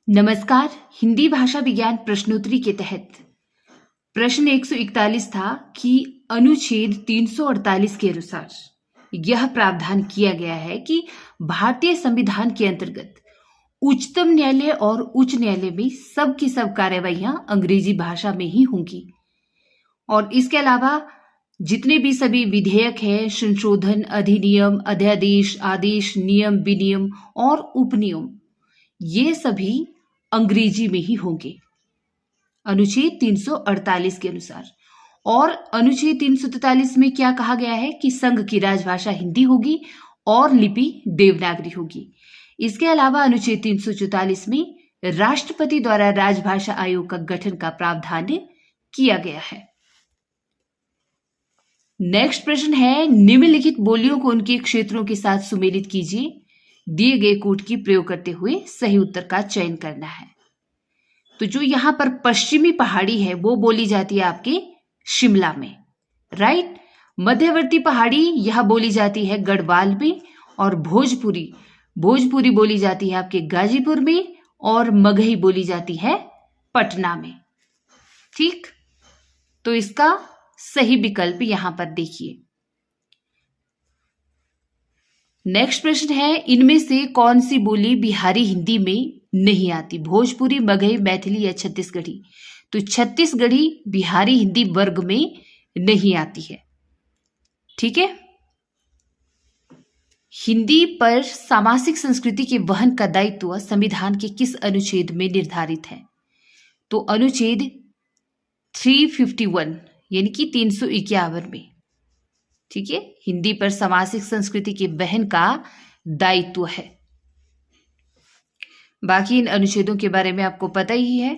नमस्कार। हिंदी भाषा विज्ञान प्रश्नोत्तरी के तहत प्रश्न 141 था कि अनुच्छेद 348 के अनुसार यह प्रावधान किया गया है कि भारतीय संविधान के अंतर्गत उच्चतम न्यायालय और उच्च न्यायालय में सब की सब कार्यवाहियां अंग्रेजी भाषा में ही होंगी और इसके अलावा जितने भी सभी विधेयक हैं, संशोधन, अधिनियम, अध्यादेश, आदेश, नियम, विनियम और उपनियम, ये सभी अंग्रेजी में ही होंगे अनुच्छेद 348 के अनुसार। और अनुच्छेद 343 में क्या कहा गया है कि संघ की राजभाषा हिंदी होगी और लिपि देवनागरी होगी। इसके अलावा अनुच्छेद 344 में राष्ट्रपति द्वारा राजभाषा आयोग का गठन का प्रावधान किया गया है। नेक्स्ट प्रश्न है, निम्नलिखित बोलियों को उनके क्षेत्रों के साथ सुमेलित कीजिए। दिए गए कोड की प्रयोग करते हुए सही उत्तर का चयन करना है। तो जो यहां पर पश्चिमी पहाड़ी है वो बोली जाती है आपके शिमला में, राइट। मध्यवर्ती पहाड़ी यह बोली जाती है गढ़वाल में और भोजपुरी बोली जाती है आपके गाजीपुर में और मगही बोली जाती है पटना में। ठीक, तो इसका सही विकल्प यहां पर देखिए। नेक्स्ट प्रश्न है, इनमें से कौन सी बोली बिहारी हिंदी में नहीं आती? भोजपुरी, मगही, मैथिली या छत्तीसगढ़ी? तो छत्तीसगढ़ी बिहारी हिंदी वर्ग में नहीं आती है। ठीक है। हिंदी पर सामासिक संस्कृति के वहन का दायित्व संविधान के किस अनुच्छेद में निर्धारित है? तो अनुच्छेद 351 यानी कि 351 में। ठीक है, हिंदी पर सामासिक संस्कृति के वहन का दायित्व है। बाकी इन अनुच्छेदों के बारे में आपको पता ही है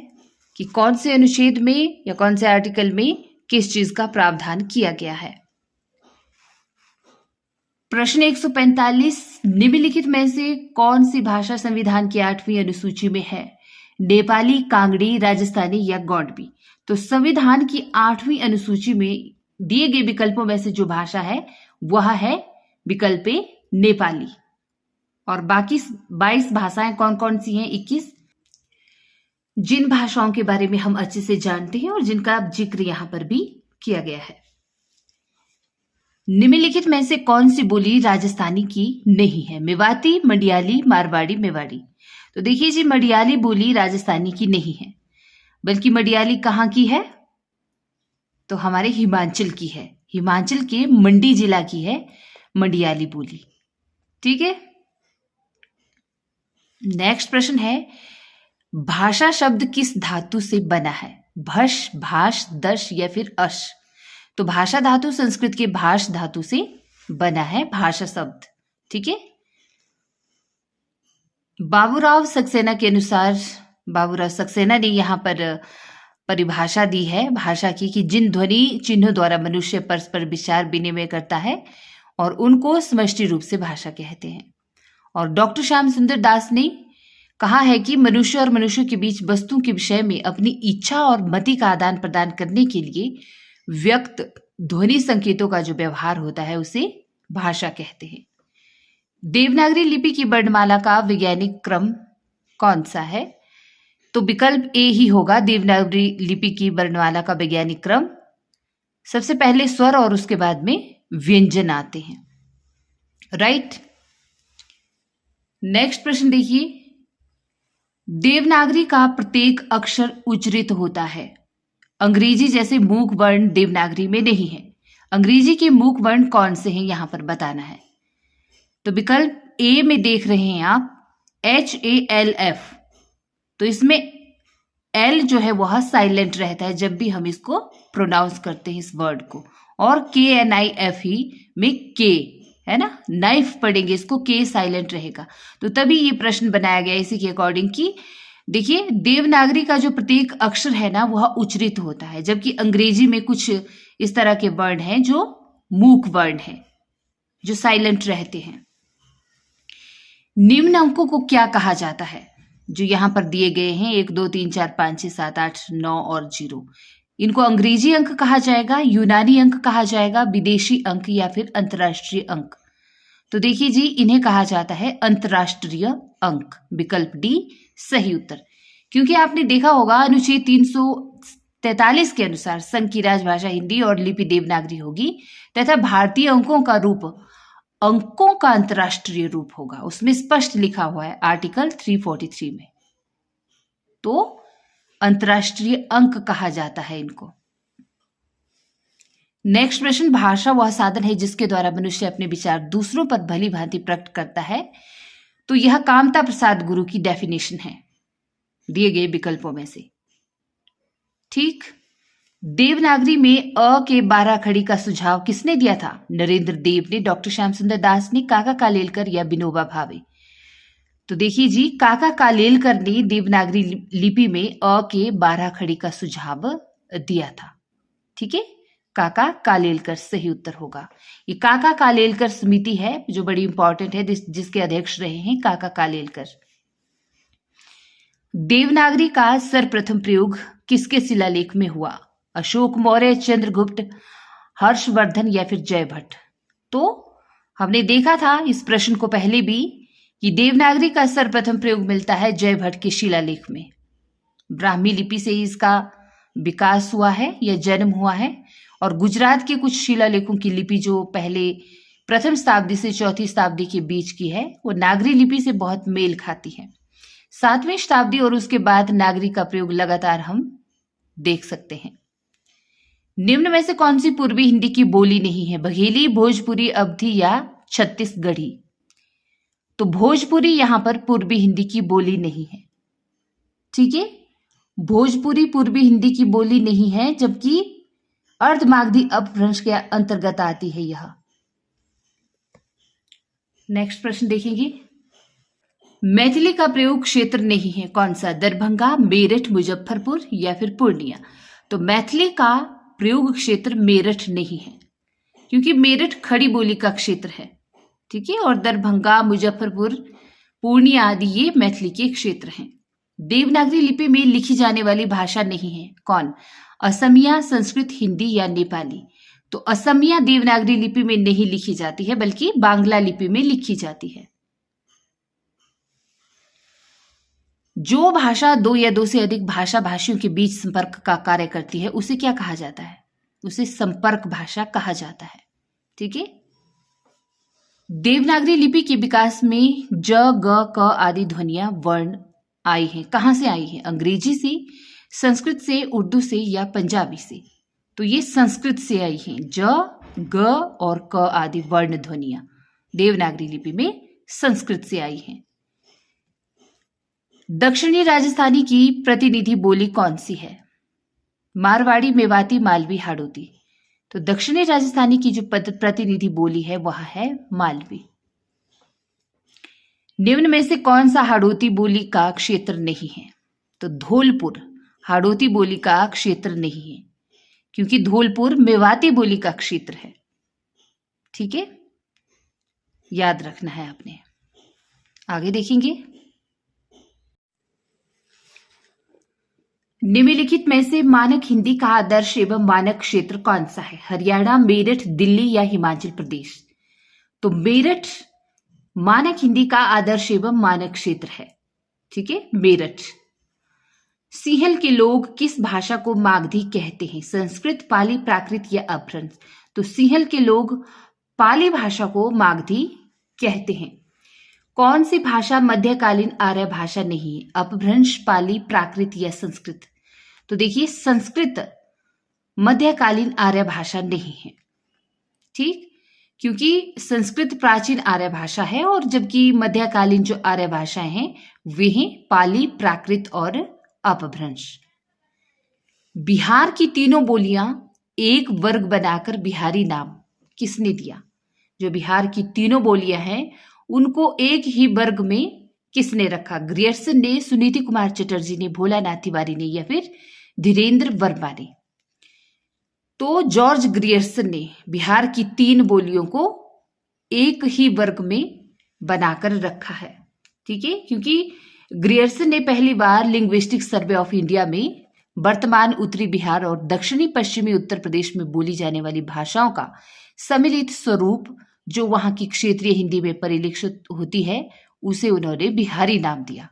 कि कौन से अनुच्छेद में या कौन से आर्टिकल में किस चीज का प्रावधान किया गया है। प्रश्न 145, निम्नलिखित में से कौन सी भाषा संविधान की 8वीं अनुसूची में है? नेपाली, कांगड़ी, राजस्थानी या गौंडवी? तो संविधान की 8वीं अनुसूची में दिए गए विकल्पों में से जो भाषा है वह है विकल्प नेपाली। और बाकी 22 भाषाएं कौन कौन सी हैं? 21, जिन भाषाओं के बारे में हम अच्छे से जानते हैं और जिनका जिक्र यहां पर भी किया गया है। निम्नलिखित में से कौन सी बोली राजस्थानी की नहीं है? मेवाती, मंडियाली, मारवाड़ी, मेवाड़ी? तो देखिए जी, मंडियाली बोली राजस्थानी की नहीं है, बल्कि मंडियाली कहां की है? तो हमारे हिमाचल की है। हिमाचल के मंडी जिला की है मंडियाली बोली। ठीक है। नेक्स्ट प्रश्न है, भाषा शब्द किस धातु से बना है? भष, भाष, दश या फिर अश? तो भाषा धातु संस्कृत के भाष धातु से बना है भाषा शब्द। ठीक है। बाबूराव सक्सेना के अनुसार, बाबूराव सक्सेना ने यहां पर परिभाषा दी है भाषा की कि जिन ध्वनि चिन्हों द्वारा मनुष्य परस्पर विचार विनिमय करता है और उनको समष्टि रूप से भाषा कहते हैं। और डॉक्टर श्याम सुंदर दास ने कहा है कि मनुष्य और मनुष्य के बीच वस्तु के विषय में अपनी इच्छा और मति का आदान प्रदान करने के लिए व्यक्त ध्वनि संकेतों का जो व्यवहार होता है उसे भाषा कहते हैं। देवनागरी लिपि की वर्णमाला का वैज्ञानिक क्रम कौन सा है? तो विकल्प ए ही होगा। देवनागरी लिपि की वर्णमाला का वैज्ञानिक क्रम, सबसे पहले स्वर और उसके बाद में व्यंजन आते हैं, राइट। नेक्स्ट प्रश्न देखिए, देवनागरी का प्रत्येक अक्षर उच्चरित होता है। अंग्रेजी जैसे मूक वर्ण देवनागरी में नहीं है। अंग्रेजी के मूक वर्ण कौन से हैं यहां पर बताना है। तो विकल्प ए में देख रहे हैं आप HALF। तो इसमें L जो है वह साइलेंट रहता है जब भी हम इसको प्रोनाउंस करते हैं इस वर्ड को, और KNIF ही में K है ना, नाइफ पढ़ेंगे इसको, K साइलेंट रहेगा। तो तभी ये प्रश्न बनाया गया इसी के अकॉर्डिंग कि देखिए देवनागरी का जो प्रत्येक अक्षर है ना वह उच्चरित होता है, जबकि अंग्रेजी में कुछ इस तरह के वर्ण हैं जो मूक वर्ण हैं, जो साइलेंट रहते हैं। निम्न अंकों को क्या कहा जाता है? जो यहां पर दिए गए हैं 1 2 3 4 5 6 7 8 9 और 0, इनको अंग्रेजी अंक कहा जाएगा, यूनानी अंक कहा जाएगा, विदेशी अंक या फिर अंतर्राष्ट्रीय अंक? तो देखिए जी, इन्हें कहा जाता है अंतर्राष्ट्रीय अंक। विकल्प डी सही उत्तर। क्योंकि आपने देखा होगा अनुच्छेद 343 के अनुसार संघ की राजभाषा हिंदी और लिपि देवनागरी होगी तथा भारतीय अंकों का अंतरराष्ट्रीय रूप होगा। उसमें स्पष्ट लिखा हुआ है आर्टिकल 343 में। तो अंतरराष्ट्रीय अंक कहा जाता है इनको। नेक्स्ट प्रश्न, भाषा वह साधन है जिसके द्वारा मनुष्य अपने विचार दूसरों पर भली भांति प्रकट करता है। तो यह कामता प्रसाद गुरु की डेफिनेशन है दिए गए विकल्पों में से। ठीक। देवनागरी में अ के 12 खड़ी का सुझाव किसने दिया था? नरेंद्र देव ने, डॉक्टर श्याम सुंदर दास ने, काका कालेलकर या विनोबा भावे? तो देखिए जी, काका कालेलकर ने देवनागरी लिपि में अ के 12 खड़ी का सुझाव दिया था। ठीक है, काका कालेलकर सही उत्तर होगा। ये काका कालेलकर समिति है जो बड़ी इंपॉर्टेंट है, जिसके अध्यक्ष रहे हैं काका कालेलकर। देवनागरी का सर्वप्रथम प्रयोग किसके शिलालेख में हुआ? अशोक मौर्य, चंद्रगुप्त, हर्षवर्धन या फिर जयभट्ट? तो हमने देखा था इस प्रश्न को पहले भी कि देवनागरी का सर्वप्रथम प्रयोग मिलता है जयभट्ट के शिलालेख में। ब्राह्मी लिपि से इसका विकास हुआ है या जन्म हुआ है। और गुजरात के कुछ शिलालेखों की लिपि जो पहले प्रथम शताब्दी से चौथी शताब्दी के बीच की है, वो नागरी लिपि से बहुत मेल खाती है। 7वीं शताब्दी और उसके बाद नागरी का प्रयोग लगातार हम देख सकते हैं। निम्न में से कौन सी पूर्वी हिंदी की बोली नहीं है? बघेली, भोजपुरी, अवधी या छत्तीसगढ़ी? तो भोजपुरी यहां पर पूर्वी हिंदी की बोली नहीं है। ठीक है, भोजपुरी पूर्वी हिंदी की बोली नहीं है, जबकि अर्धमागधी अपभ्रंश के अंतर्गत आती है यह। नेक्स्ट प्रश्न देखेंगे। मैथिली का प्रयोग क्षेत्र नहीं है, कौन सा? दरभंगा, मेरठ, मुजफ्फरपुर या फिर पूर्णिया? तो मैथिली का प्रयोग क्षेत्र मेरठ नहीं है, क्योंकि मेरठ खड़ी बोली का क्षेत्र है। ठीक है, और दरभंगा, मुजफ्फरपुर, पूर्णिया आदि ये मैथिली के क्षेत्र हैं। देवनागरी लिपि में लिखी जाने वाली भाषा नहीं है, कौन? असमिया, संस्कृत, हिंदी या नेपाली? तो असमिया देवनागरी लिपि में नहीं लिखी जाती है, बल्कि बांग्ला लिपि में लिखी जाती है। जो भाषा 2 या 2 से अधिक भाषा भाषियों के बीच संपर्क का कार्य करती है उसे क्या कहा जाता है? उसे संपर्क भाषा कहा जाता है। ठीक है, देवनागरी लिपि के विकास में ज, ग, क आदि ध्वनियां वर्ण आई हैं। कहां से आई हैं? अंग्रेजी से, संस्कृत से, उर्दू से या पंजाबी से? तो ये संस्कृत से आई हैं। ज, ग और क आदि वर्ण ध्वनियां देवनागरी लिपि में संस्कृत से आई हैं। दक्षिणी राजस्थानी की प्रतिनिधि बोली कौन सी है? मारवाड़ी, मेवाती, मालवी, हाड़ौती? तो दक्षिणी राजस्थानी की जो प्रतिनिधि बोली है वह है मालवी। निम्न में से कौन सा हाड़ौती बोली का क्षेत्र नहीं है? तो धौलपुर हाड़ौती बोली का क्षेत्र नहीं है, क्योंकि धौलपुर मेवाती बोली का क्षेत्र है। ठीक है, याद रखना है आपने। आगे देखेंगे। निम्नलिखित में से मानक हिंदी का आदर्श एवं मानक क्षेत्र कौन सा है? हरियाणा, मेरठ, दिल्ली या हिमाचल प्रदेश? तो मेरठ मानक हिंदी का आदर्श एवं मानक क्षेत्र है। ठीक है, मेरठ। सिंहल के लोग किस भाषा को मागधी कहते हैं? संस्कृत, पाली, प्राकृत या अपभ्रंश? तो सिंहल के लोग पाली भाषा को मागधी कहते हैं। कौन सी भाषा मध्यकालीन आर्य भाषा नहीं है? अपभ्रंश, पाली, प्राकृत या संस्कृत? तो देखिए, संस्कृत मध्यकालीन आर्य भाषा नहीं है। ठीक, क्योंकि संस्कृत प्राचीन आर्य भाषा है, और जबकि मध्यकालीन जो आर्य भाषाएं हैं वे हैं पाली, प्राकृत और अपभ्रंश। बिहार की तीनों बोलियां एक वर्ग बनाकर बिहारी नाम किसने दिया? जो बिहार की तीनों बोलियां हैं उनको एक ही वर्ग में किसने रखा? ग्रियर्सन ने, सुनीति कुमार चटर्जी ने, भोलानाथ तिवारी ने या फिर धीरेन्द्र वर्मा ने? तो जॉर्ज ग्रियर्सन ने बिहार की 3 बोलियों को एक ही वर्ग में बनाकर रखा है। ठीक है, क्योंकि ग्रियर्सन ने पहली बार लिंग्विस्टिक सर्वे ऑफ इंडिया में वर्तमान उत्तरी बिहार और दक्षिणी पश्चिमी उत्तर प्रदेश में बोली जाने वाली भाषाओं का सम्मिलित स्वरूप जो वहां की क्षेत्रीय हिंदी में परिलक्षित होती है उसे उन्होंने बिहारी नाम दिया।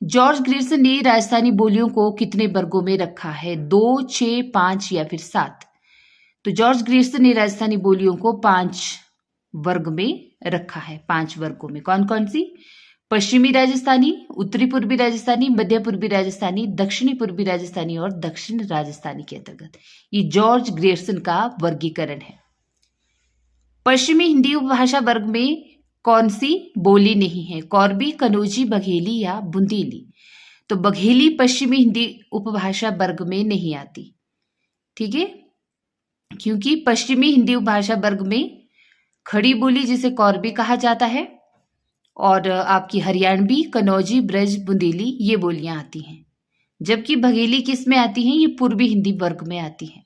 जॉर्ज ग्रियर्सन ने राजस्थानी बोलियों को कितने वर्गों में रखा है? 2, 6, 5 या फिर 7? तो जॉर्ज ग्रियर्सन ने राजस्थानी बोलियों को 5 वर्ग में रखा है। 5 वर्गों में कौन कौन सी? पश्चिमी राजस्थानी, उत्तरी पूर्वी राजस्थानी, मध्य पूर्वी राजस्थानी, दक्षिणी पूर्वी राजस्थानी और दक्षिण राजस्थानी के अंतर्गत ये जॉर्ज ग्रियर्सन का वर्गीकरण है। पश्चिमी हिंदी उपभाषा वर्ग में कौन सी बोली नहीं है? कौरबी, कनौजी, बघेली या बुंदेली? तो बघेली पश्चिमी हिंदी उपभाषा वर्ग में नहीं आती, ठीक है, क्योंकि पश्चिमी हिंदी उपभाषा वर्ग में खड़ी बोली जिसे कौरबी कहा जाता है और आपकी हरियाणवी, कनौजी, ब्रज, बुंदेली ये बोलियां आती हैं, जबकि बघेली किस में आती हैं? ये पूर्वी हिंदी वर्ग में आती हैं।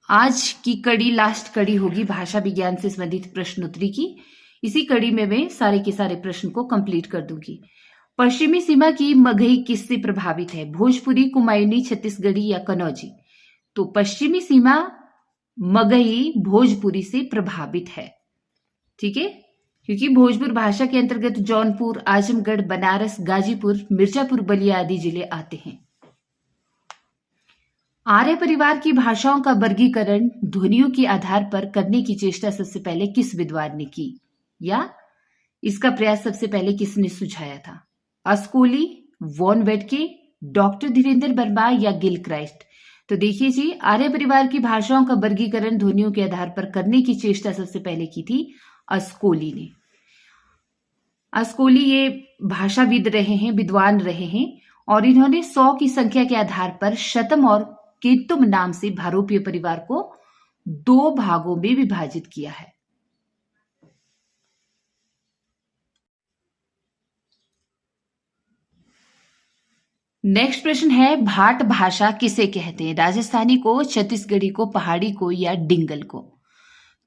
आज की कड़ी लास्ट कड़ी होगी भाषा विज्ञान से संबंधित प्रश्नोत्तरी की। इसी कड़ी में मैं सारे के सारे प्रश्न को कंप्लीट कर दूंगी। पश्चिमी सीमा की मगही किससे प्रभावित है? भोजपुरी, कुमायूनी, छत्तीसगढ़ी या कनौजी? तो पश्चिमी सीमा मगही भोजपुरी से प्रभावित है, ठीक है, क्योंकि भोजपुर भाषा के अंतर्गत जौनपुर, आजमगढ़, बनारस, गाजीपुर, मिर्जापुर, बलिया आदि जिले आते हैं। आर्य परिवार की भाषाओं का वर्गीकरण ध्वनियों के आधार पर करने की चेष्टा सबसे पहले किस विद्वान ने की, या इसका प्रयास सबसे पहले किसने सुझाया था? अस्कोली, वॉन वेटके, डॉक्टर धीरेन्द्र वर्मा या गिलक्राइस्ट? तो देखिए जी, आर्य परिवार की भाषाओं का वर्गीकरण ध्वनियों के आधार पर करने की चेष्टा सबसे पहले की थी अस्कोली ने। अस्कोली ये भाषाविद रहे हैं, विद्वान रहे हैं और इन्होंने 100 की संख्या के आधार पर शतम और केतुम नाम से भारोपीय परिवार को 2 भागों में विभाजित किया है। नेक्स्ट प्रश्न है, भाट भाषा किसे कहते हैं? राजस्थानी को, छत्तीसगढ़ी को, पहाड़ी को या डिंगल को?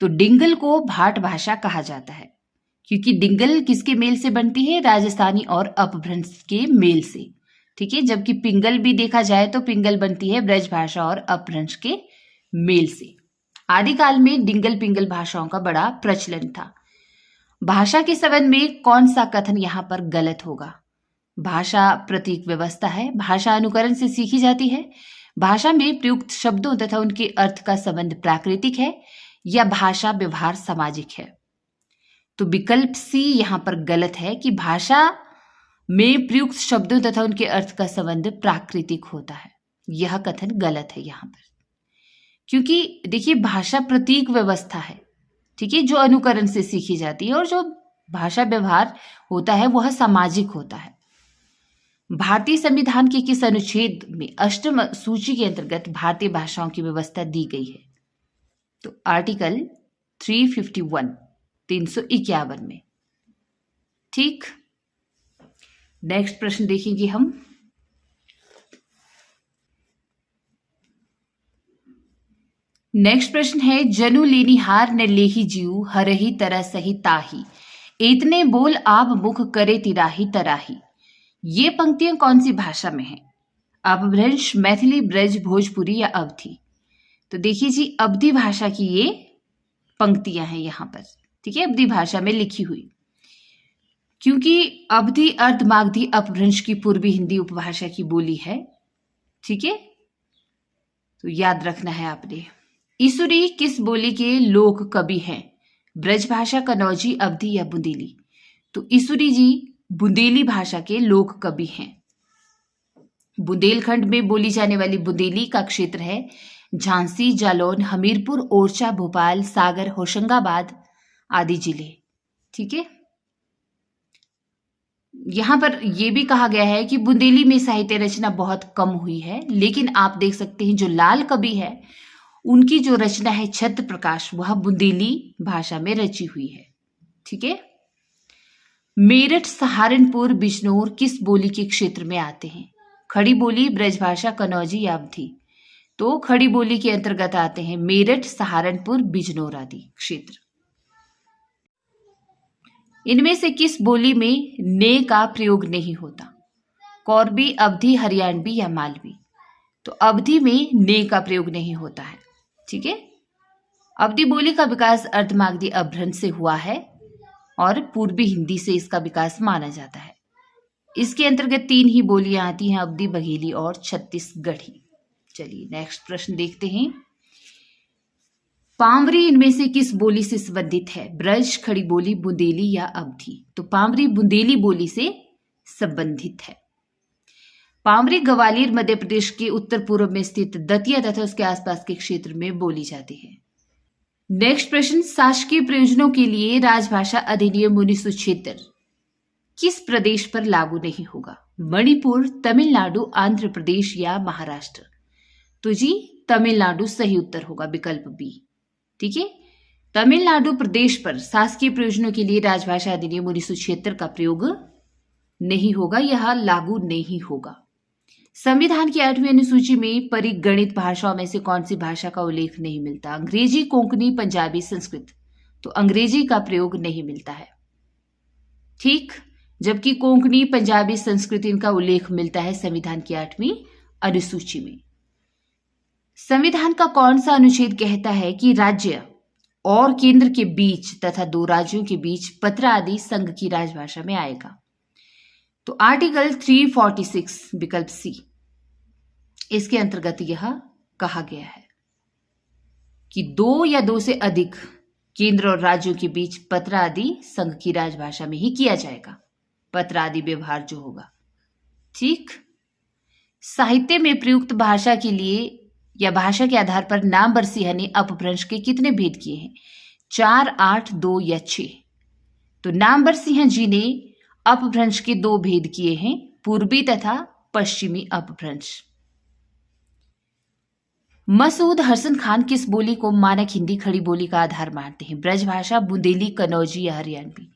तो डिंगल को भाट भाषा कहा जाता है, क्योंकि डिंगल किसके मेल से बनती है? राजस्थानी और अपभ्रंश के मेल से, ठीक है, जबकि पिंगल भी देखा जाए तो पिंगल बनती है ब्रज भाषा और अपभ्रंश के मेल से। आदिकाल में डिंगल पिंगल भाषाओं का बड़ा प्रचलन था। भाषा के संबंध में कौन सा कथन यहां पर गलत होगा? भाषा प्रतीक व्यवस्था है, भाषा अनुकरण से सीखी जाती है, भाषा में प्रयुक्त शब्दों तथा उनके अर्थ का संबंध प्राकृतिक है, या भाषा व्यवहार सामाजिक है? तो विकल्प सी यहां पर गलत है कि भाषा में प्रयुक्त शब्दों तथा उनके अर्थ का संबंध प्राकृतिक होता है। यह कथन गलत है यहां पर, क्योंकि देखिए भाषा प्रतीक व्यवस्था है, ठीक है, जो अनुकरण से सीखी जाती है, और जो भाषा व्यवहार होता है वह सामाजिक होता है। भारतीय संविधान के किस अनुच्छेद में 8वीं सूची के अंतर्गत भारतीय भाषाओं की व्यवस्था दी गई है? तो आर्टिकल 351 351 में, ठीक। नेक्स्ट प्रश्न देखेंगे हम। नेक्स्ट प्रश्न है, जनु लेनिहार न लेही जीव हरही तरह सही ताही, इतने बोल आप मुख करे तिराही तराही। ये पंक्तियां कौन सी भाषा में है? अपभ्रंश, मैथिली, ब्रज, भोजपुरी या अवधी? तो देखिए जी, अवधी भाषा की ये पंक्तियां हैं यहां पर, ठीक है, अवधी भाषा में लिखी हुई, क्योंकि अवधी अर्धमागधी अपभ्रंश की पूर्वी हिंदी उपभाषा की बोली है, ठीक है, तो याद रखना है आपने। ईसुरी किस बोली के लोक कवि हैं? ब्रज भाषा, कनौजी, अवधी या बुंदेली? तो ईसुरी जी बुंदेली भाषा के लोक कवि हैं। बुंदेलखंड में बोली जाने वाली बुंदेली का क्षेत्र है झांसी, जालौन, हमीरपुर, ओरछा, भोपाल, सागर, होशंगाबाद आदि जिले, ठीक है। यहां पर यह भी कहा गया है कि बुंदेली में साहित्य रचना बहुत कम हुई है, लेकिन आप देख सकते हैं जो लाल कवि है उनकी जो रचना है छत्र प्रकाश, वह बुंदेली भाषा में रची हुई है, ठीक है। मेरठ, सहारनपुर, बिजनौर किस बोली के क्षेत्र में आते हैं? खड़ी बोली, ब्रजभाषा, कनौजी या अवधी? तो खड़ी बोली के अंतर्गत आते हैं मेरठ, सहारनपुर, बिजनौर आदि क्षेत्र। इनमें से किस बोली में ने का प्रयोग नहीं होता? कौरबी, अवधी, हरियाणवी या मालवी? तो अवधी में ने का प्रयोग नहीं होता है, ठीक है। अवधी बोली का विकास अर्धमागधी अपभ्रंश से हुआ है और पूर्वी हिंदी से इसका विकास माना जाता है। इसके अंतर्गत 3 ही बोलियां आती हैं, अवधी, बघेली और छत्तीसगढ़ी। चलिए नेक्स्ट प्रश्न देखते हैं। पामरी इनमें से किस बोली से संबंधित है? ब्रज, खड़ी बोली, बुंदेली या अवधी? तो पामरी बुंदेली बोली से संबंधित है। पामरी ग्वालियर मध्य प्रदेश के उत्तर पूर्व में स्थित दतिया तथा उसके आसपास के क्षेत्र में बोली जाती है। नेक्स्ट प्रश्न, शासकीय प्रयोजनों के लिए राजभाषा अधिनियम 1976 किस प्रदेश पर लागू नहीं होगा? मणिपुर, तमिलनाडु, आंध्र प्रदेश या महाराष्ट्र? तो जी तमिलनाडु सही उत्तर होगा, विकल्प बी। ठीक है, तमिलनाडु प्रदेश पर शासकीय प्रयोजनों के लिए राजभाषा अधिनियम 1976 का प्रयोग नहीं होगा, यह लागू नहीं होगा। संविधान की 8वीं अनुसूची में परिगणित भाषाओं में से कौन सी भाषा का उल्लेख नहीं मिलता? अंग्रेजी, कोंकणी, पंजाबी, संस्कृत। तो अंग्रेजी का प्रयोग नहीं मिलता है। ठीक, जबकि कोंकणी, पंजाबी, संस्कृत इनका उल्लेख मिलता है संविधान की 8वीं अनुसूची में। संविधान का कौन सा अनुच्छेद कहता है कि राज्य और केंद्र के बीच तथा 2 राज्यों के बीच पत्र आदि संघ की राजभाषा में आएगा? तो आर्टिकल 346 विकल्प सी, इसके अंतर्गत यह कहा गया है कि 2 या 2 से अधिक केंद्र और राज्यों के बीच पत्र आदि संघ की राजभाषा में ही किया जाएगा, पत्र आदि व्यवहार जो होगा। ठीक, साहित्य में प्रयुक्त भाषा के लिए या भाषा के आधार पर नाम बरसिया ने अपभ्रंश के कितने भेद किए हैं? 4, 8, 2 या 6? तो नाम बरसिया जी ने अपभ्रंश के 2 भेद किए हैं, पूर्वी तथा पश्चिमी अपभ्रंश। मसूद हसन खान किस बोली को मानक हिंदी खड़ी बोली का आधार मानते हैं? ब्रजभाषा, बुंदेली, कनौजी या हरियाणवी?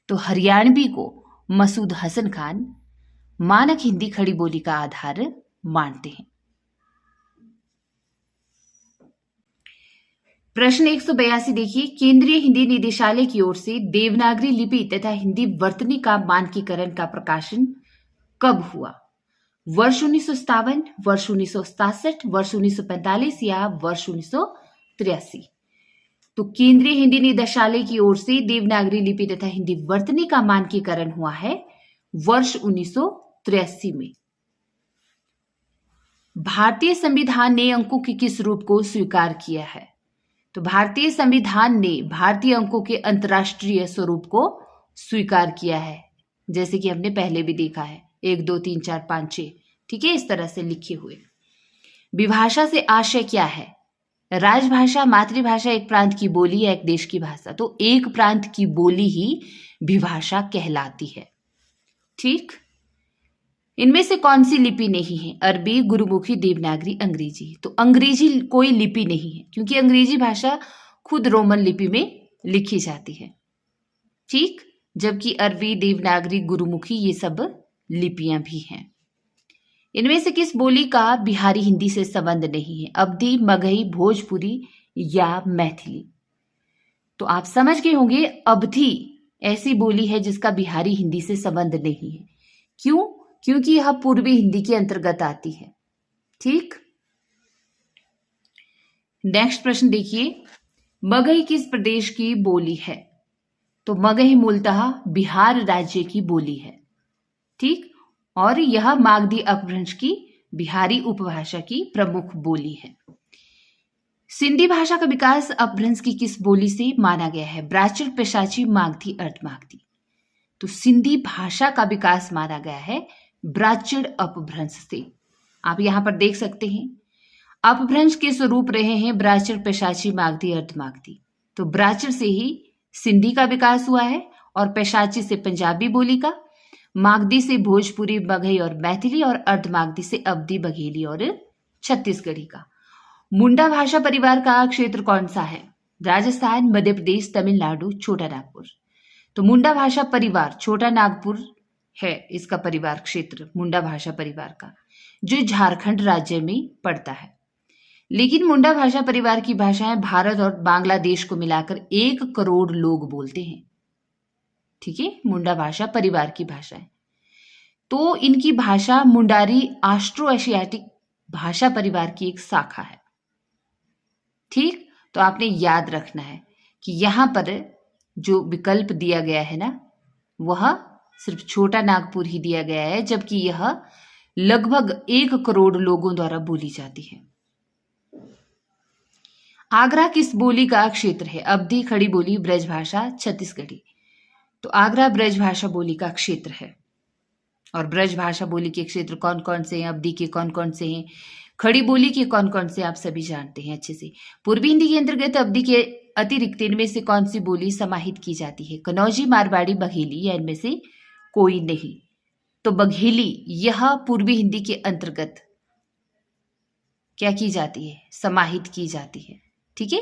तो हरियाणवी को मसूद हसन खान मानक हिंदी खड़ी बोली का आधार मानते हैं। प्रश्न 182 देखिए, केंद्रीय हिंदी निदेशालय की ओर से देवनागरी लिपि तथा हिंदी वर्तनी का मानकीकरण का प्रकाशन कब हुआ? वर्ष 1957, वर्ष 1967, वर्ष 1945 या वर्ष 1983? तो केंद्रीय हिंदी निदेशालय की ओर से देवनागरी लिपि तथा हिंदी वर्तनी का मानकीकरण हुआ है वर्ष 1983 में। भारतीय संविधान ने अंकों के किस रूप को स्वीकार किया है? तो भारतीय संविधान ने भारतीय अंकों के अंतरराष्ट्रीय स्वरूप को स्वीकार किया है, जैसे कि हमने पहले भी देखा है 1, 2, 3, 4, 5, 6। ठीक है, इस तरह से लिखे हुए। विभाषा से आशय क्या है? राजभाषा, मातृभाषा, एक प्रांत की बोली या एक देश की भाषा? तो एक प्रांत की बोली ही विभाषा कहलाती है। ठीक, इनमें से कौन सी लिपि नहीं है? अरबी, गुरुमुखी, देवनागरी, अंग्रेजी? तो अंग्रेजी कोई लिपि नहीं है, क्योंकि अंग्रेजी भाषा खुद रोमन लिपि में लिखी जाती है। ठीक, जबकि अरबी, देवनागरी, गुरुमुखी ये सब लिपियां भी हैं। इनमें से किस बोली का बिहारी हिंदी से संबंध नहीं है? अवधी, मगही, भोजपुरी या मैथिली? तो आप समझ गए होंगे, अवधी ऐसी बोली है जिसका बिहारी हिंदी से संबंध नहीं है। क्यों? क्योंकि यह पूर्वी हिंदी के अंतर्गत आती है। ठीक, नेक्स्ट प्रश्न देखिए, मगही किस प्रदेश की बोली है? तो मगही मूलतः बिहार राज्य की बोली है। ठीक, और यह मागधी अपभ्रंश की बिहारी उपभाषा की प्रमुख बोली है। सिंधी भाषा का विकास अपभ्रंश की किस बोली से माना गया है? ब्राचर, पेशाची, मागधी, अर्धमागधी? तो सिंधी भाषा का विकास माना गया है ब्राचर अपभ्रंश से। आप यहां पर देख सकते हैं, अपभ्रंश के स्वरूप रहे हैं ब्राचर, पेशाची, मागधी, अर्धमागधी। तो ब्राचर से ही सिंधी का विकास हुआ है, और पेशाची से पंजाबी बोली का, मागधी से भोजपुरी, मगही और मैथिली, और अर्धमागधी से अवधी, बघेली और छत्तीसगढ़ी का। मुंडा भाषा परिवार का क्षेत्र कौन सा है? राजस्थान, मध्य प्रदेश, तमिलनाडु, छोटा नागपुर? तो मुंडा भाषा परिवार छोटा नागपुर है इसका परिवार क्षेत्र, मुंडा भाषा परिवार का, जो झारखंड राज्य में पड़ता है। लेकिन मुंडा भाषा परिवार की भाषाएं भारत और बांग्लादेश को मिलाकर 1 करोड़ लोग बोलते हैं। ठीक है, मुंडा भाषा परिवार की भाषाएं। तो इनकी भाषा मुंडारी ऑस्ट्रो एशियाटिक भाषा परिवार की एक शाखा है। ठीक, तो आपने याद रखना है कि यहां पर जो विकल्प दिया गया है ना, वह सिर्फ छोटा नागपुर ही दिया गया है, जबकि यह लगभग 1 करोड़ लोगों द्वारा बोली जाती है। आगरा किस बोली का क्षेत्र है? अवधी, खड़ी बोली, ब्रजभाषा, छत्तीसगढ़ी। तो आगरा ब्रजभाषा बोली का क्षेत्र है। और ब्रजभाषा बोली के क्षेत्र कौन कौन से हैं, अवधी के कौन कौन से हैं, खड़ी बोली के कौन कौन से, आप सभी जानते हैं अच्छे से। पूर्वी हिंदी के अंतर्गत अवधी के अतिरिक्त इनमें से कौन सी बोली समाहित की जाती है? कनौजी, मारवाड़ी, बघेली, या इनमें से कोई नहीं? तो बघेली यह पूर्वी हिंदी के अंतर्गत क्या की जाती है? समाहित की जाती है। ठीक है,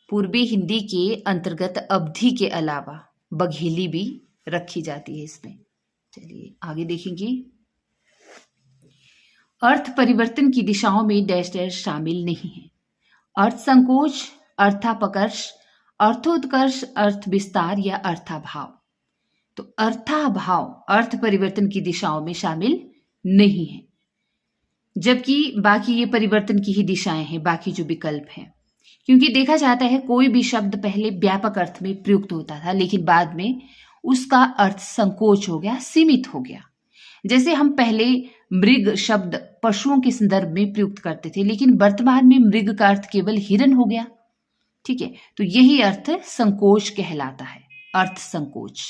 पूर्वी हिंदी के अंतर्गत अवधी के अलावा बघेली भी रखी जाती है इसमें। चलिए आगे देखेंगे। अर्थ परिवर्तन की दिशाओं में डैश डैश शामिल नहीं है। अर्थ संकोच, अर्थापकर्ष, अर्थोत्कर्ष, अर्थ विस्तार या अर्थाभाव। तो अर्थाभाव अर्थ परिवर्तन की दिशाओं में शामिल नहीं है, जबकि बाकी ये परिवर्तन की ही दिशाएं हैं, बाकी जो विकल्प हैं। क्योंकि देखा जाता है कोई भी शब्द पहले व्यापक अर्थ में प्रयुक्त होता था, लेकिन बाद में उसका अर्थ संकोच हो गया, सीमित हो गया। जैसे हम पहले मृग शब्द पशुओं के संदर्भ में प्रयुक्त करते थे, लेकिन वर्तमान में मृग का अर्थ केवल हिरन हो गया। ठीक है, तो यही अर्थ संकोच कहलाता है, अर्थ संकोच।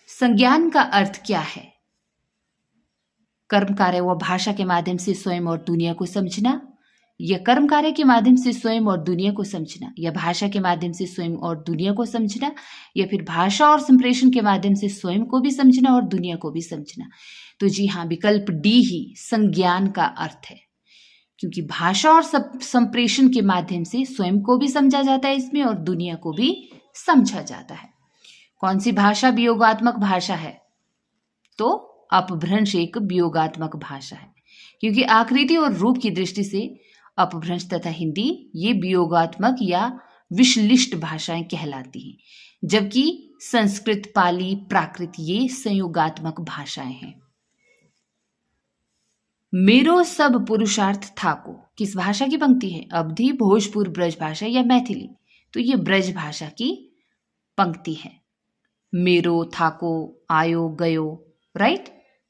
संज्ञान का अर्थ क्या है? कर्म कार्य व भाषा के माध्यम से स्वयं और दुनिया को समझना, या कर्म कार्य के माध्यम से स्वयं और दुनिया को समझना, या भाषा के माध्यम से स्वयं और दुनिया को समझना, या फिर भाषा और संप्रेषण के माध्यम से स्वयं को भी समझना और दुनिया को भी समझना। तो जी हाँ, विकल्प डी ही संज्ञान का अर्थ है, क्योंकि भाषा और संप्रेषण के माध्यम से स्वयं को भी समझा जाता है इसमें और दुनिया को भी समझा जाता है। कौन सी भाषा वियोगात्मक भाषा है? तो अपभ्रंश एक वियोगात्मक भाषा है, क्योंकि आकृति और रूप की दृष्टि से अपभ्रंश तथा हिंदी ये वियोगात्मक या विश्लिष्ट भाषाएं कहलाती हैं, जबकि संस्कृत, पाली, प्राकृत ये संयोगात्मक भाषाएं हैं। मेरो सब पुरुषार्थ थाको किस भाषा की पंक्ति है? अवधी, भोजपुर, ब्रजभाषा या मैथिली? तो ये ब्रजभाषा की पंक्ति है। मेरो, थाको, आयो, गयो, राइट?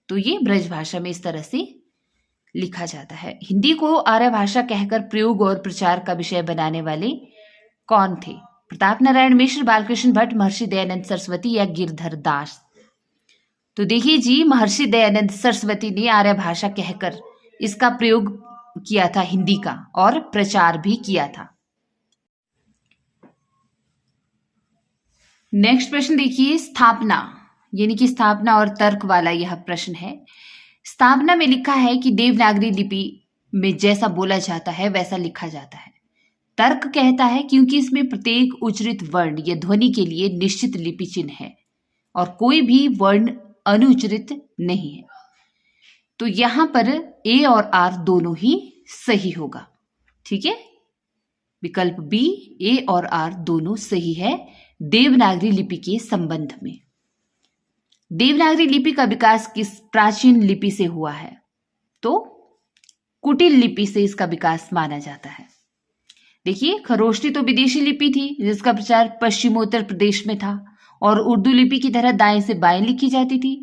तो ये ब्रजभाषा में इस तरह से लिखा जाता है। हिंदी को आर्य भाषा कहकर प्रयोग और प्रचार का विषय बनाने वाले कौन थे? प्रताप नारायण मिश्र, बालकृष्ण भट्ट, महर्षि दयानंद सरस्वती या गिरधर दास? तो देखिए जी, महर्षि दयानंद सरस्वती ने आर्य भाषा कहकर इसका प्रयोग किया था हिंदी का, और प्रचार भी किया था। नेक्स्ट प्रश्न देखिए, स्थापना यानी कि स्थापना और तर्क वाला यह प्रश्न है। स्थापना में लिखा है कि देवनागरी लिपि में जैसा बोला जाता है वैसा लिखा जाता है। तर्क कहता है क्योंकि इसमें प्रत्येक उच्चरित वर्ण या ध्वनि के लिए निश्चित लिपि चिन्ह है और कोई भी वर्ण अनुच्चरित नहीं है। तो यहां पर ए और आर दोनों ही सही होगा। ठीक है, विकल्प बी, ए और आर दोनों सही है देवनागरी लिपि के संबंध में। देवनागरी लिपि का विकास किस प्राचीन लिपि से हुआ है? तो कुटिल लिपि से इसका विकास माना जाता है। देखिए, खरोष्टी तो विदेशी लिपि थी जिसका प्रचार पश्चिमोत्तर प्रदेश में था और उर्दू लिपि की तरह दाएं से बाएं लिखी जाती थी।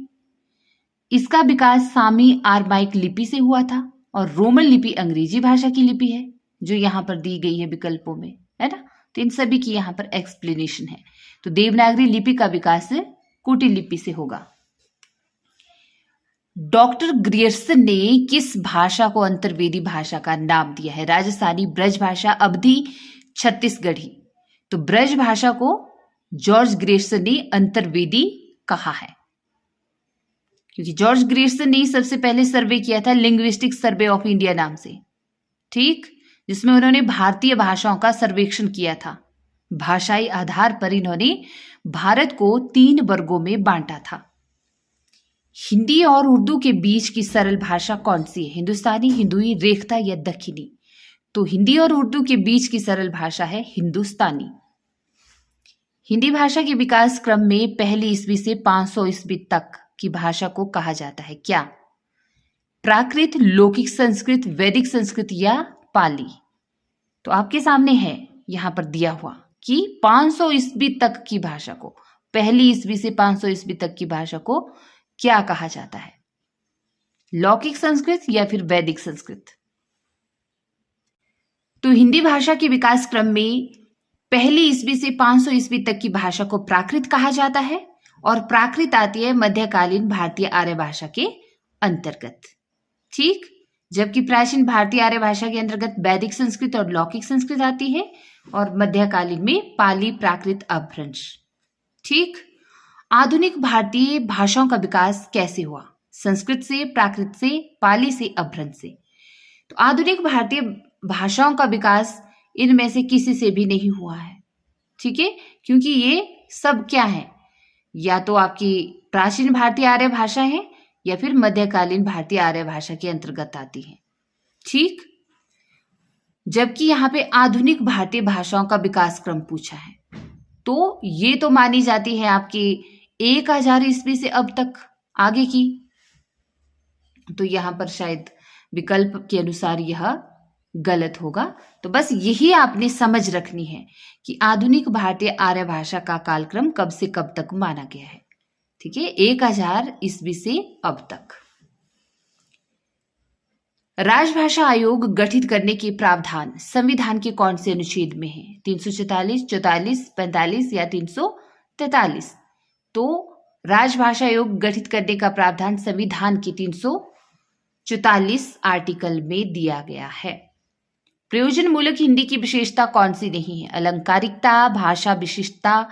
इसका विकास सामी आरमाइक लिपि से हुआ था और रोमन लिपि अंग्रेजी भाषा की लिपि है जो यहां पर दी गई है विकल्पों में, है ना। तो इन सभी की यहां पर एक्सप्लेनेशन है। तो देवनागरी लिपि का विकास कुटिल लिपि से होगा। डॉक्टर ग्रियर्सन ने किस भाषा को अंतर्वेदी भाषा का नाम दिया है? राजस्थानी, ब्रज भाषा, अवधी, छत्तीसगढ़ी। तो ब्रज भाषा को जॉर्ज ग्रियर्सन ने अंतर्वेदी कहा है क्योंकि जॉर्ज ग्रियर्सन ने सबसे पहले सर्वे किया था लिंग्विस्टिक सर्वे ऑफ इंडिया नाम से, ठीक, जिसमें उन्होंने भारतीय भाषाओं का सर्वेक्षण किया था। भाषाई आधार पर इन्होंने भारत को 3 वर्गों में बांटा था। हिंदी और उर्दू के बीच की सरल भाषा कौन सी है? हिंदुस्तानी, हिंदुई, रेखता या दक्षिणी? तो हिंदी और उर्दू के बीच की सरल भाषा है हिंदुस्तानी। हिंदी भाषा के विकास क्रम में पहली ईस्वी से 500 ईस्वी तक की भाषा को कहा जाता है क्या? प्राकृत, लौकिक संस्कृत, वैदिक संस्कृत या पाली? तो आपके सामने है यहां पर दिया हुआ कि 500 ईस्वी तक की भाषा को, पहली ईस्वी से 500 ईस्वी तक की भाषा को क्या कहा जाता है? लौकिक संस्कृत या फिर वैदिक संस्कृत? तो हिंदी भाषा के विकास क्रम में पहली ईस्वी से 500 ईस्वी तक की भाषा को प्राकृत कहा जाता है और प्राकृत आती है मध्यकालीन भारतीय आर्य भाषा के अंतर्गत। ठीक, जबकि प्राचीन भारतीय आर्य भाषा के अंतर्गत वैदिक संस्कृत और लौकिक संस्कृत आती है और मध्यकालीन में पाली प्राकृत अपभ्रंश। ठीक, आधुनिक भारतीय भाषाओं का विकास कैसे हुआ? संस्कृत से, प्राकृत से, पाली से, अपभ्रंश से। तो आधुनिक भारतीय भाषाओं का विकास इनमें से किसी से भी नहीं हुआ है। ठीक है, क्योंकि ये सब क्या है, या तो आपकी प्राचीन भारतीय आर्य भाषा है या फिर मध्यकालीन भारतीय आर्य भाषा के अंतर्गत आती है। ठीक, जबकि यहाँ पे आधुनिक भारतीय भाषाओं का विकास क्रम पूछा है, तो ये तो मानी जाती है आपकी 1000 ईस्वी से अब तक आगे की। तो यहाँ पर शायद विकल्प के अनुसार यह गलत होगा। तो बस यही आपने समझ रखनी है कि आधुनिक भारतीय आर्य भाषा का कालक्रम कब से कब तक माना गया है। ठीक है, 1000 ईस्वी से अब तक। राजभाषा आयोग गठित करने के प्रावधान संविधान के कौन से अनुच्छेद में है? 344, 44, 45 या 343? तो राजभाषा आयोग गठित करने का प्रावधान संविधान के 344 आर्टिकल में दिया गया है। प्रयोजन मूलक हिंदी की विशेषता कौन सी नहीं है? अलंकारिकता, भाषा विशिष्टता,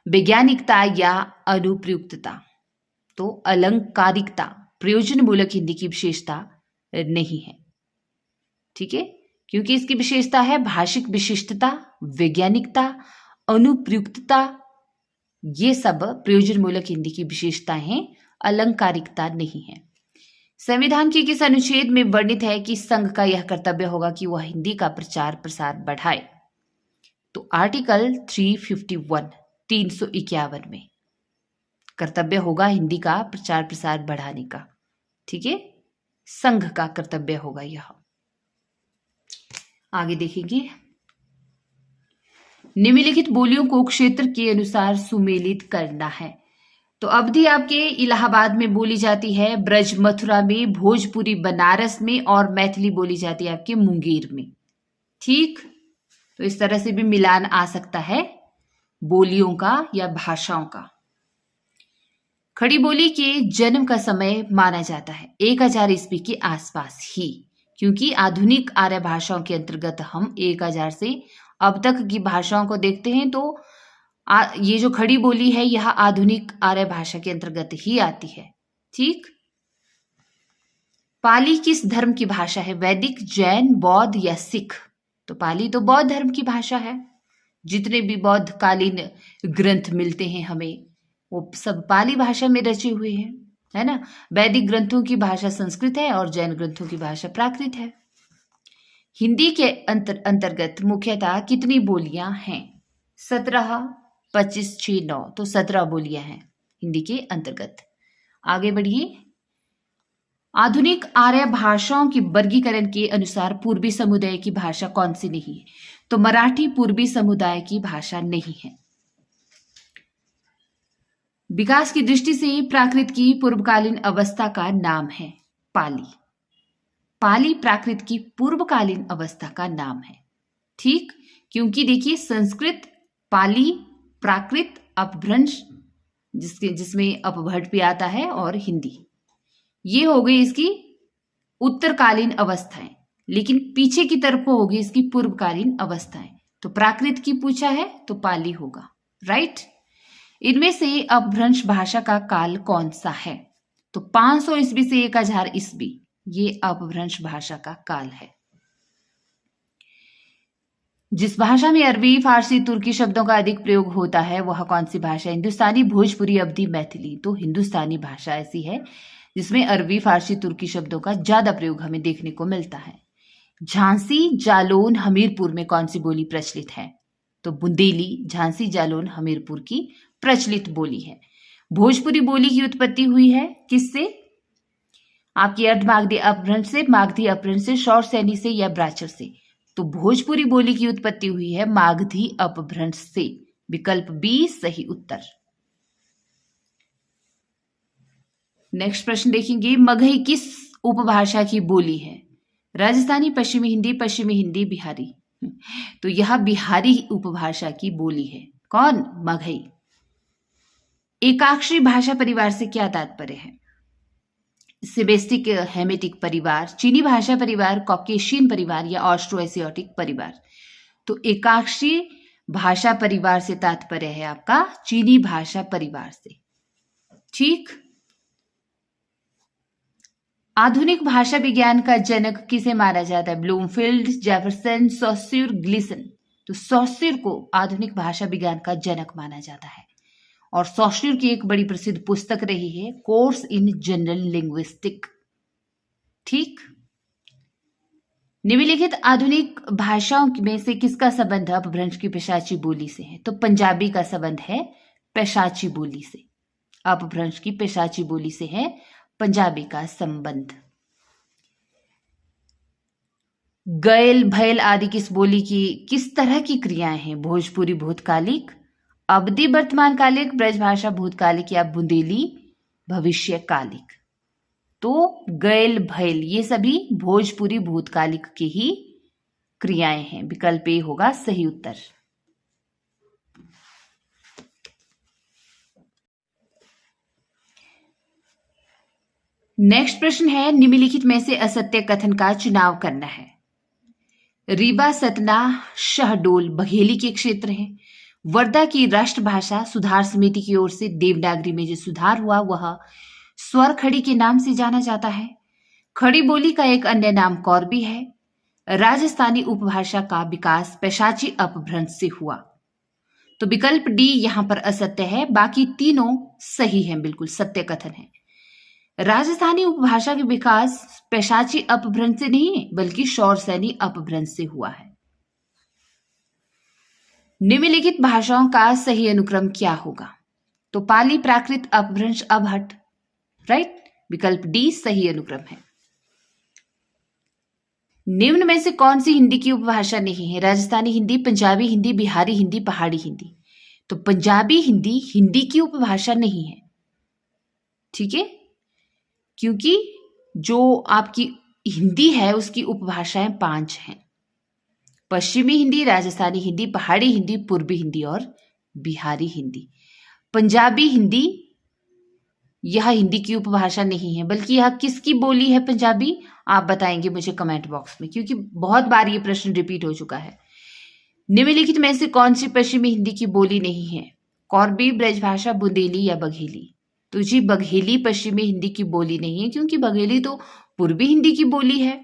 वैज्ञानिकता या अनुप्रयुक्तता? तो अलंकारिकता प्रयोजन मूलक हिंदी की विशेषता नहीं है। ठीक है, क्योंकि इसकी विशेषता है भाषिक विशिष्टता, वैज्ञानिकता, अनुप्रयुक्तता। ये सब प्रयोजन मूलक हिंदी की विशेषता हैं, अलंकारिकता नहीं है। संविधान के किस अनुच्छेद में वर्णित है कि संघ का यह कर्तव्य होगा कि वह हिंदी का प्रचार प्रसार बढ़ाए? तो आर्टिकल 351, 351 में कर्तव्य होगा हिंदी का प्रचार प्रसार बढ़ाने का। ठीक है, संघ का कर्तव्य होगा यह। आगे देखेंगे, निम्नलिखित बोलियों को क्षेत्र के अनुसार सुमेलित करना है। तो अवधी आपके इलाहाबाद में बोली जाती है, ब्रज मथुरा में, भोजपुरी बनारस में और मैथिली बोली जाती है आपके मुंगेर में। ठीक, तो इस तरह से भी मिलान आ सकता है बोलियों का या भाषाओं का। खड़ी बोली के जन्म का समय माना जाता है 1000 ईस्वी के आसपास ही, क्योंकि आधुनिक आर्य भाषाओं के अंतर्गत हम 1000 से अब तक की भाषाओं को देखते हैं। तो ये जो खड़ी बोली है यह आधुनिक आर्य भाषा के अंतर्गत ही आती है। ठीक, पाली किस धर्म की भाषा है? वैदिक, जैन, बौद्ध या सिख? तो पाली तो बौद्ध धर्म की भाषा है। जितने भी बौद्ध कालीन ग्रंथ मिलते हैं हमें वो सब पाली भाषा में रचे हुए हैं, है ना। वैदिक ग्रंथों की भाषा संस्कृत है और जैन ग्रंथों की भाषा प्राकृत है। हिंदी के अंतर्गत मुख्यतः कितनी बोलियां हैं? 17, 25, 6, 9। तो 17 बोलियां हैं हिंदी के अंतर्गत। आगे बढ़िए, आधुनिक आर्य भाषाओं की वर्गीकरण के अनुसार पूर्वी समुदाय की भाषा कौन सी नहीं है? तो मराठी पूर्वी समुदाय की भाषा नहीं है। विकास की दृष्टि से प्राकृत की पूर्वकालीन अवस्था का नाम है पाली। पाली प्राकृत की पूर्वकालीन अवस्था का नाम है। ठीक, क्योंकि देखिए संस्कृत, पाली, प्राकृत, अपभ्रंश जिसमें अपभट्ट भी आता है और हिंदी, ये हो गई इसकी उत्तरकालीन अवस्थाएं, लेकिन पीछे की तरफ होगी इसकी पूर्वकालीन अवस्थाएं। तो प्राकृत की पूछा है तो पाली होगा, राइट। इनमें से अपभ्रंश भाषा का काल कौन सा है? तो 500 ईस्वी से 1000 ईस्वी, ये अपभ्रंश भाषा का काल है। जिस भाषा में अरबी, फारसी, तुर्की शब्दों का अधिक प्रयोग होता है वह कौन सी भाषा? हिंदुस्तानी, भोजपुरी, अवधी, मैथिली। तो हिंदुस्तानी भाषा ऐसी है जिसमें अरबी, फारसी, तुर्की शब्दों का ज्यादा प्रयोग हमें देखने को मिलता है। झांसी, जालौन, हमीरपुर में कौन सी बोली प्रचलित है? तो बुंदेली झांसी, जालौन, हमीरपुर की प्रचलित बोली है। भोजपुरी बोली की उत्पत्ति हुई है किससे? आपकी अर्ध मागधी अपभ्रंश से, मागधी अपभ्रंश से, शौर सैनी से या ब्राचर से? तो भोजपुरी बोली की उत्पत्ति हुई है मागधी अपभ्रंश से। विकल्प बी सही उत्तर। नेक्स्ट प्रश्न देखेंगे, मगही किस उपभाषा की बोली है? राजस्थानी, पश्चिमी हिंदी, बिहारी। तो यह बिहारी उपभाषा की बोली है। कौन? मगही। एकाक्षरी भाषा परिवार से क्या तात्पर्य है? सेबेस्टिक हेमेटिक परिवार, चीनी भाषा परिवार, कॉकेशियन परिवार या ऑस्ट्रो एशियाटिक परिवार। तो एकाक्षरी भाषा परिवार से तात्पर्य है आपका चीनी भाषा परिवार से। ठीक। आधुनिक भाषा विज्ञान का जनक किसे माना जाता है? Bloomfield, Jefferson, Saussure, Gleason. तो सॉस्यूर को आधुनिक भाषा विज्ञान का जनक माना जाता है और सॉस्यूर की एक बड़ी प्रसिद्ध पुस्तक रही है कोर्स इन जनरल लिंग्विस्टिक। ठीक। निम्नलिखित आधुनिक भाषाओं में से किसका संबंध अपभ्रंश की पिशाची बोली से है? तो पंजाबी का संबंध है पिशाची बोली से। अपभ्रंश की पिशाची बोली से है पंजाबी का संबंध। गैल, भैल आदि किस बोली की किस तरह की क्रियाएं हैं? भोजपुरी भूतकालिक, अवधि वर्तमानकालिक, ब्रजभाषा भूतकालिक या बुंदेली भविष्यकालिक। तो गैल, भैल ये सभी भोजपुरी भूतकालिक की ही क्रियाएं हैं। विकल्प ए होगा सही उत्तर। नेक्स्ट प्रश्न है, निम्नलिखित में से असत्य कथन का चुनाव करना है। रीवा, सतना, शहडोल बघेली के क्षेत्र हैं। वर्धा की राष्ट्रभाषा सुधार समिति की ओर से देवनागरी में जो सुधार हुआ वह स्वर खड़ी के नाम से जाना जाता है। खड़ी बोली का एक अन्य नाम कौरबी है। राजस्थानी उपभाषा का विकास पिशाची अपभ्रंश से हुआ। तो विकल्प डी यहां पर असत्य है, बाकी तीनों सही हैं, बिल्कुल सत्य कथन है। राजस्थानी उपभाषा के विकास पिशाची अपभ्रंश से नहीं बल्कि शौरसैनी अपभ्रंश से हुआ है। निम्नलिखित भाषाओं का सही अनुक्रम क्या होगा? तो पाली, प्राकृत, अपभ्रंश, अबहट। राइट। विकल्प डी सही अनुक्रम है। निम्न में से कौन सी हिंदी की उपभाषा नहीं है? राजस्थानी हिंदी, पंजाबी हिंदी, बिहारी हिंदी, पहाड़ी हिंदी। तो पंजाबी हिंदी हिंदी की उपभाषा नहीं है। ठीक है, क्योंकि जो आपकी हिंदी है उसकी उपभाषाएं 5 हैं। पश्चिमी हिंदी, राजस्थानी हिंदी, पहाड़ी हिंदी, पूर्वी हिंदी और बिहारी हिंदी। पंजाबी हिंदी यह हिंदी की उपभाषा नहीं है, बल्कि यह किसकी बोली है पंजाबी? आप बताएंगे मुझे कमेंट बॉक्स में, क्योंकि बहुत बार ये प्रश्न रिपीट हो चुका है। निम्नलिखित में से कौन सी पश्चिमी हिंदी की बोली नहीं है? कौरबी, ब्रजभाषा, बुंदेली या बघेली। तो जी बघेली पश्चिमी हिंदी की बोली नहीं है, क्योंकि बघेली तो पूर्वी हिंदी की बोली है।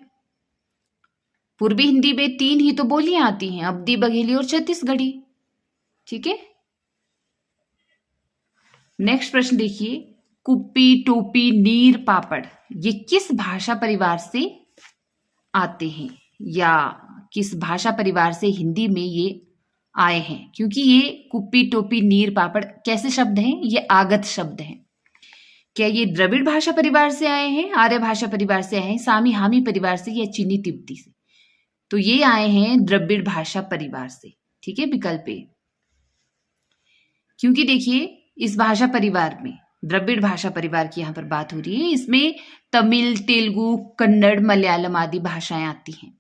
पूर्वी हिंदी में 3 ही तो बोलियां आती हैं, अवधी, बघेली और छत्तीसगढ़ी। ठीक है। नेक्स्ट प्रश्न देखिए, कुप्पी, टोपी, नीर, पापड़ ये किस भाषा परिवार से आते हैं या किस भाषा परिवार से हिंदी में ये आए हैं? क्योंकि ये कुप्पी, टोपी, नीर, पापड़ कैसे शब्द हैं? ये आगत शब्द हैं। क्या ये द्रविड़ भाषा परिवार से आए हैं, आर्य भाषा परिवार से आए हैं, सामी हामी परिवार से या चीनी तिब्बती से? तो ये आए हैं द्रविड़ भाषा परिवार से। ठीक है, विकल्प ए। क्योंकि देखिए इस भाषा परिवार में द्रविड़ भाषा परिवार की यहां पर बात हो रही है, इसमें तमिल, तेलुगु, कन्नड़, मलयालम आदि भाषाएं आती हैं।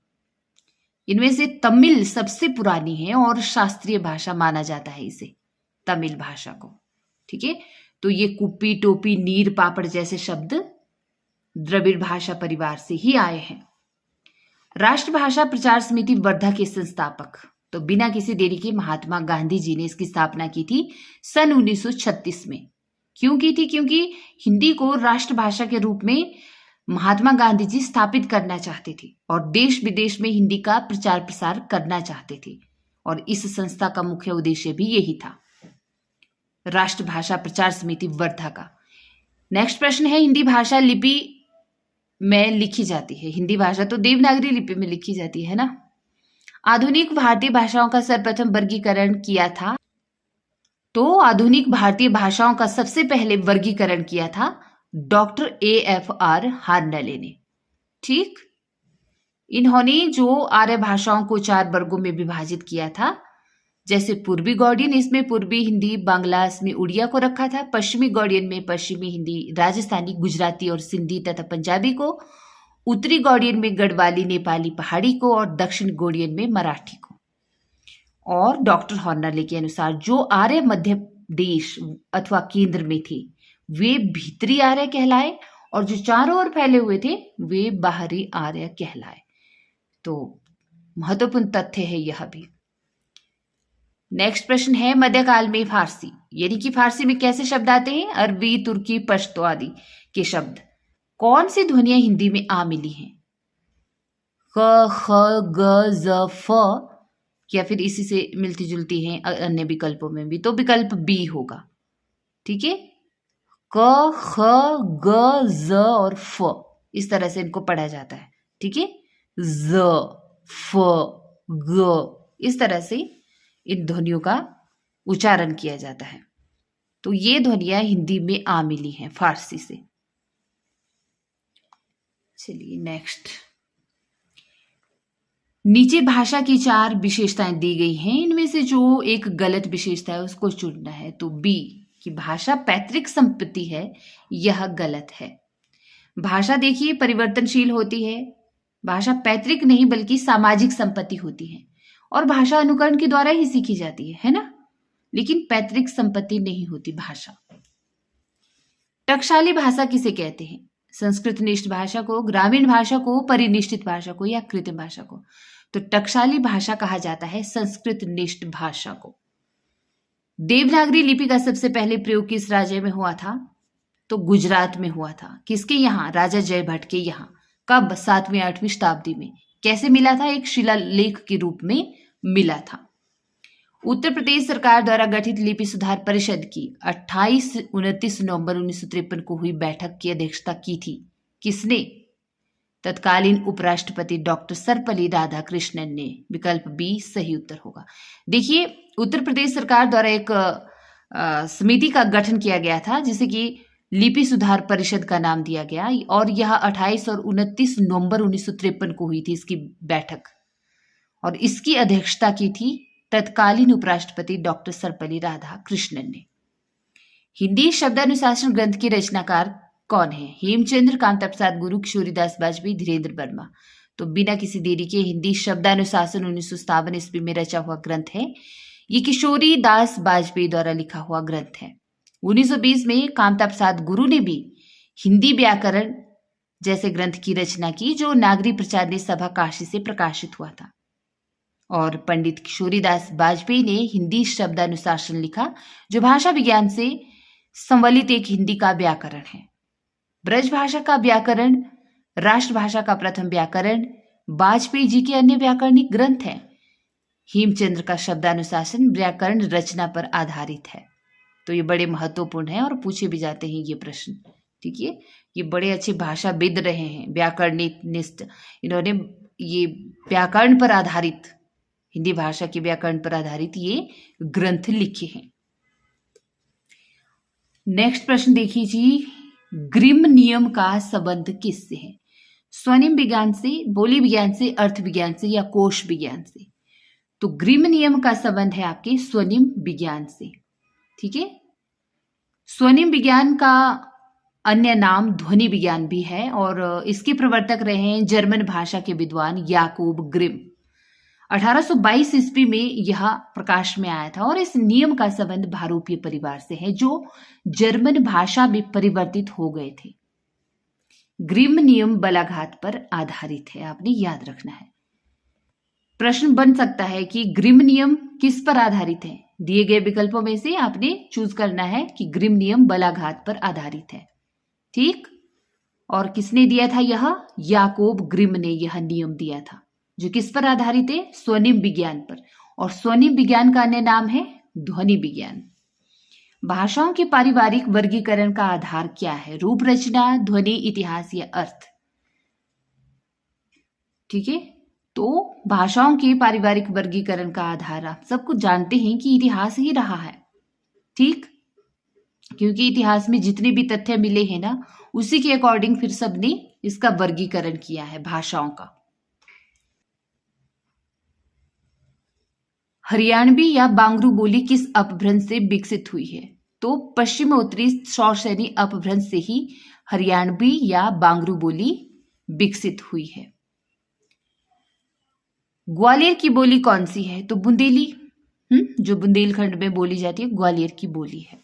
इनमें से तमिल सबसे पुरानी है और शास्त्रीय भाषा माना जाता है इसे, तमिल भाषा को। ठीक है, तो ये कुप्पी, टोपी, नीर, पापड़ जैसे शब्द द्रविड़ भाषा परिवार से ही आए हैं। राष्ट्रभाषा प्रचार समिति वर्धा के संस्थापक, तो बिना किसी देरी के महात्मा गांधी जी ने इसकी स्थापना की थी सन 1936 में। क्यों की थी? क्योंकि हिंदी को राष्ट्रभाषा के रूप में महात्मा गांधी जी स्थापित करना चाहते थे और देश विदेश में हिंदी का प्रचार प्रसार करना चाहते थे, और इस संस्था का मुख्य उद्देश्य भी यही था, राष्ट्रभाषा प्रचार समिति वर्धा का। नेक्स्ट प्रश्न है, हिंदी भाषा लिपि में लिखी जाती है। हिंदी भाषा तो देवनागरी लिपि में लिखी जाती है ना। आधुनिक भारतीय भाषाओं का सर्वप्रथम वर्गीकरण किया था, तो आधुनिक भारतीय भाषाओं का सबसे पहले वर्गीकरण किया था डॉक्टर AFR हार्नले ने। ठीक, इन्होंने जो आर्य भाषाओं को 4 वर्गों में विभाजित किया था, जैसे पूर्वी गौड़ियन, इसमें पूर्वी हिंदी, बांग्ला, असमी, उड़िया को रखा था। पश्चिमी गौड़ियन में पश्चिमी हिंदी, राजस्थानी, गुजराती और सिंधी तथा पंजाबी को। उत्तरी गौड़ियन में गढ़वाली, नेपाली, पहाड़ी को। और दक्षिण गौड़ियन में मराठी को। और डॉक्टर हॉर्नरले के अनुसार जो आर्य मध्य देश अथवा केंद्र में थे वे भीतरी आर्य कहलाए, और जो चारों ओर फैले हुए थे वे बाहरी आर्य कहलाए। तो महत्वपूर्ण तथ्य है यह भी। नेक्स्ट प्रश्न है, मध्यकाल में फारसी, यानी कि फारसी में कैसे शब्द आते हैं? अरबी, तुर्की, पश्तो आदि के शब्द। कौन सी ध्वनियां हिंदी में आ मिली हैं? क, ख, ग, ज, फ, या फिर इसी से मिलती जुलती हैं अन्य विकल्पों में भी? तो विकल्प बी होगा। ठीक है, क, ख, ग, ज और फ, इस तरह से इनको पढ़ा जाता है। ठीक है, ज, फ, ग, इस तरह से इन ध्वनियों का उच्चारण किया जाता है। तो ये ध्वनियां हिंदी में आ मिली हैं फारसी से। चलिए नेक्स्ट, नीचे भाषा की 4 विशेषताएं दी गई हैं, इनमें से जो एक गलत विशेषता है उसको चुनना है। तो बी कि भाषा पैतृक संपत्ति है, यह गलत है। भाषा देखिए परिवर्तनशील होती है, भाषा पैतृक नहीं बल्कि सामाजिक संपत्ति होती है, और भाषा अनुकरण के द्वारा ही सीखी जाती है ना, लेकिन पैतृक संपत्ति नहीं होती भाषा। टकसाली भाषा किसे कहते हैं? संस्कृत निष्ठ भाषा को, ग्रामीण भाषा को, परिनिष्ठित भाषा को, या कृत्रिम भाषा को? तो टकसाली भाषा कहा जाता है संस्कृत निष्ठ भाषा को। देवनागरी लिपि का सबसे पहले प्रयोग किस राज्य में हुआ था? तो गुजरात में हुआ था। किसके यहाँ? राजा जयभट्ट के यहाँ। कब? 7वीं 8वीं शताब्दी में। कैसे मिला था? एक शिलालेख के रूप में मिला था। उत्तर प्रदेश सरकार द्वारा गठित लिपि सुधार परिषद की 28-29 नवंबर 1953 को हुई बैठक की अध्यक्षता की थी। किसने? तत्कालीन उपराष्ट्रपति डॉक्टर सर्वपल्ली राधाकृष्णन ने। विकल्प बी सही उत्तर होगा। देखिए, उत्तर प्रदेश सरकार द्वारा एक समिति का गठन किया गया था जिसे कि लिपि सुधार परिषद का नाम दिया गया, और यह 28 और 29 नवंबर 1953 को हुई थी इसकी बैठक, और इसकी अध्यक्षता की थी तत्कालीन उपराष्ट्रपति डॉक्टर सर्वपल्ली राधाकृष्णन ने। हिंदी शब्दानुशासन ग्रंथ के रचनाकार कौन है? हेमचंद्र, कामता प्रसाद गुरु, किशोरीदास वाजपेयी, धीरेन्द्र वर्मा। तो बिना किसी देरी के हिंदी शब्दानुशासन 1957 ईस्वी में रचा हुआ ग्रंथ है। ये किशोरीदास वाजपेयी द्वारा लिखा हुआ ग्रंथ है। 1920 में कामता प्रसाद गुरु ने भी हिंदी व्याकरण जैसे ग्रंथ की रचना की, जो नागरी प्रचारणी सभा काशी से प्रकाशित हुआ था। और पंडित किशोरीदास वाजपेयी ने हिंदी शब्दानुशासन लिखा, जो भाषा विज्ञान से संवलित एक हिंदी का व्याकरण है। ब्रज भाषा का व्याकरण, राष्ट्रभाषा का प्रथम व्याकरण वाजपेयी जी के अन्य व्याकरणिक ग्रंथ हैं। हेमचंद्र का शब्दानुशासन व्याकरण रचना पर आधारित है। तो ये बड़े महत्वपूर्ण है और पूछे भी जाते हैं ये प्रश्न। ठीक है, ये बड़े अच्छे भाषाविद रहे हैं, व्याकरणिस्ट। इन्होंने ये व्याकरण पर आधारित, हिंदी भाषा के व्याकरण पर आधारित ये ग्रंथ लिखे हैं। नेक्स्ट प्रश्न देखिए जी, ग्रिम नियम का संबंध किससे है? स्वनिम विज्ञान से, बोली विज्ञान से, अर्थ विज्ञान से, या कोश विज्ञान से? तो ग्रिम नियम का संबंध है आपके स्वनिम विज्ञान से। ठीक है, स्वनिम विज्ञान का अन्य नाम ध्वनि विज्ञान भी है, और इसके प्रवर्तक रहे हैं जर्मन भाषा के विद्वान याकूब ग्रिम। 1822 ईस्वी में यह प्रकाश में आया था, और इस नियम का संबंध भारूपीय परिवार से है जो जर्मन भाषा में परिवर्तित हो गए थे। ग्रिम नियम बलाघात पर आधारित है, आपने याद रखना है। प्रश्न बन सकता है कि ग्रिम नियम किस पर आधारित है? दिए गए विकल्पों में से आपने चूज करना है कि ग्रिम नियम बलाघात पर आधारित है। ठीक, और किसने दिया था? यह याकूब ग्रिम ने यह नियम दिया था, जो किस पर आधारित है? स्वनिम विज्ञान पर, और स्वनिम विज्ञान का अन्य नाम है ध्वनि विज्ञान। भाषाओं के पारिवारिक वर्गीकरण का आधार क्या है? रूप, रचना, ध्वनि, इतिहास या अर्थ? ठीक है, तो भाषाओं के पारिवारिक वर्गीकरण का आधार आप सब कुछ जानते हैं कि इतिहास ही रहा है। ठीक, क्योंकि इतिहास में जितने भी तथ्य मिले हैं ना, उसी के अकॉर्डिंग फिर सबने इसका वर्गीकरण किया है भाषाओं का। हरियाणवी या बांगरू बोली किस अपभ्रंश से विकसित हुई है? तो पश्चिम उत्तरी शौरसैनी अपभ्रंश से ही हरियाणवी या बांगरू बोली विकसित हुई है। ग्वालियर की बोली कौन सी है? तो बुंदेली, जो बुंदेलखंड में बोली जाती है, ग्वालियर की बोली है।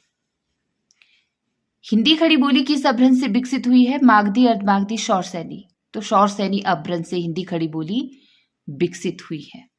हिंदी खड़ी बोली किस अपभ्रंश से विकसित हुई है? मागधी, अर्धमागधी, शौरसैनी। तो शौरसैनी अपभ्रंश से हिंदी खड़ी बोली विकसित हुई है।